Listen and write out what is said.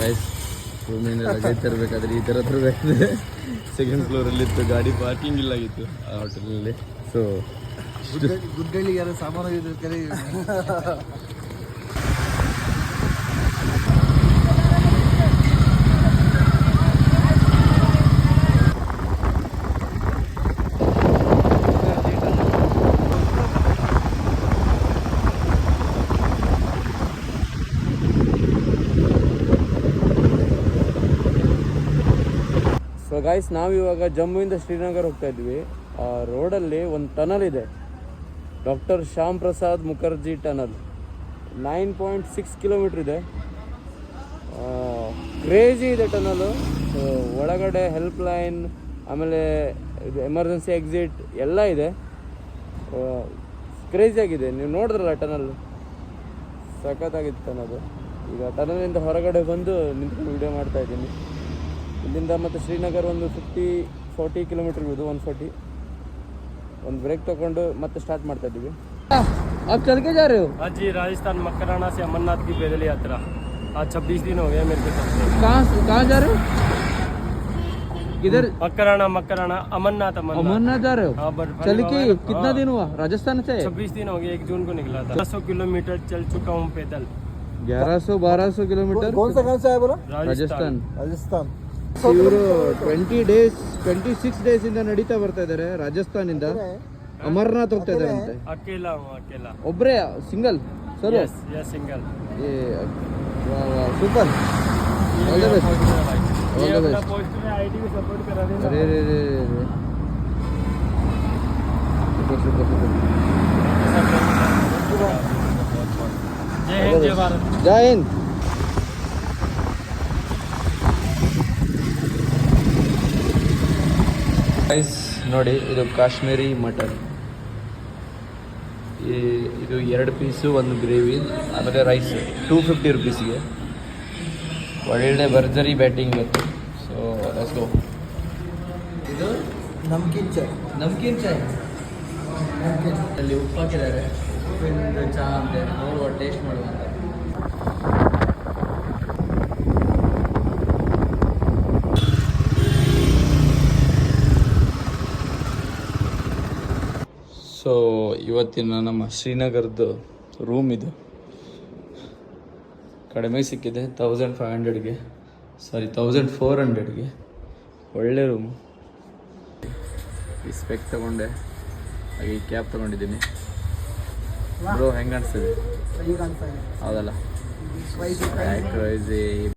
Guys ರೂಮಿಂದ luggage ತರಬೇಕಾದ್ರೆ ಈ ಥರ ತರಬೇಕಾದ್ರೆ second ಫ್ಲೋರಲ್ಲಿತ್ತು, ಗಾಡಿ ಪಾರ್ಕಿಂಗ್ ಇಲ್ಲಾಗಿತ್ತು ಆ ಹೋಟೆಲಲ್ಲಿ. ಸೊ ಗುಡ್ಡಳ್ಳಿಗೆ ಯಾರು ಸಾಮಾನು ಕರೆ. ಸೊ ಗೈಸ್ ನಾವಿವಾಗ ಜಮ್ಮುವಿಂದ ಶ್ರೀನಗರ ಹೋಗ್ತಾ ಇದ್ವಿ. ಆ ರೋಡಲ್ಲಿ ಒಂದು ಟನಲ್ ಇದೆ, doctor Shyam Prasad Mukherjee tunnel. 9.6 kilometre ಇದೆ. ಕ್ರೇಜಿ ಇದೆ ಟನಲು. ಒಳಗಡೆ ಹೆಲ್ಪ್ ಲೈನ್, ಆಮೇಲೆ ಇದು ಎಮರ್ಜೆನ್ಸಿ ಎಕ್ಸಿಟ್ ಎಲ್ಲ ಇದೆ. ಕ್ರೇಜಿಯಾಗಿದೆ. ನೀವು ನೋಡಿದ್ರಲ್ಲ ಟನಲ್, ಸಖತ್ತಾಗಿತ್ತು ಟನಲ್. ಈಗ ಟನಲಿಂದ ಹೊರಗಡೆ ಬಂದು ನಿಂತ್ಕೊಂಡು ವಿಡಿಯೋ ಮಾಡ್ತಾ ಇದ್ದೀನಿ. ಇಲ್ಲಿಂದ ಮತ್ತು ಶ್ರೀನಗರ್ ಒಂದು 40 ಕಿಲೋಮೀಟ್ರ್ ಇರೋದು, 140. ಒಂದು ಬ್ರೇಕ್ ತಗೊಂಡು ಮತ್ತೆ ಸ್ಟಾರ್ಟ್ ಮಾಡ್ತಾ ಇದ್ದೀವಿ. आप चल के जा रहे हो? आज जी राजस्थान मकराना से अमरनाथ की पैदल यात्रा। आज 26 दिन हो गए मेरे को चलते। कहाँ जा रहे हो? किधर? मकराना अमरनाथ जा रहे हो? हाँ, चल के कितना दिन हुआ? राजस्थान से 26 दिन हो गए, 1 जून को निकला था। 1100 किलोमीटर चल चुका हूँ पैदल। 1100-1200 किलोमीटर. कौन सा गाँव से आया बोला? ರಾಜಸ್ಥಾನ್. ಇವರು 26 ಡೇಸ್ ಇಂದ ನಡೀತಾ ಬರ್ತಾ ಇದ್ದಾರೆ ರಾಜಸ್ಥಾನಿಂದ ಅಮರನಾಥ್ ಹೋಗ್ತಾ ಇದ್ದಾರೆ ಅಂತೆ. अकेला ಒಬ್ರೇ single sir? Yes single. Super. All the best. ये अपना पोस्ट में आईडी भी सपोर्ट करा देना। अरे सुपर. जय हिंद जय भारत। ಜೈ ಹಿಂದ್. ಗೈಸ್ ನೋಡಿ, ಇದು ಕಾಶ್ಮೀರಿ ಮಟನ್. ಇದು 2 ಪೀಸು, ಒಂದು ಗ್ರೇವಿ, ಆಮೇಲೆ ರೈಸ್ 250 ರುಪೀಸಿಗೆ. ಒಳ್ಳೆ ಭರ್ಜರಿ ಬ್ಯಾಟಿಂಗ್ ಇವತ್ತು. So let's go. ಇದು ನಮ್ಕೀನ್ ಚಾಯ್. ಅಲ್ಲಿ ಉಪ್ಪು ಹಾಕಿದ್ದಾರೆ, ಉಪ್ಪಿನ ಚಹಾ ಅಂತೆ. ನೋಡುವ, ಟೇಸ್ಟ್ ಮಾಡುವ ಅಂತ. ಸೊ ಇವತ್ತಿನ ನಮ್ಮ ಶ್ರೀನಗರದ್ದು ರೂಮ್ ಇದು ಕಡಿಮೆ ಸಿಕ್ಕಿದೆ. 1500ಗೆ, ಸಾರಿ 1400ಗೆ. ಒಳ್ಳೆ ರೂಮು. ಈ ಸ್ಪೆಕ್ ತಗೊಂಡೆ, ಹಾಗೆ ಈ ಕ್ಯಾಪ್ ತೊಗೊಂಡಿದ್ದೀನಿ. ಬ್ರೋ ಹೆಂಗೆ ಕಾಣಿಸ್ತದೆ? ಹೌದಲ್ಲ?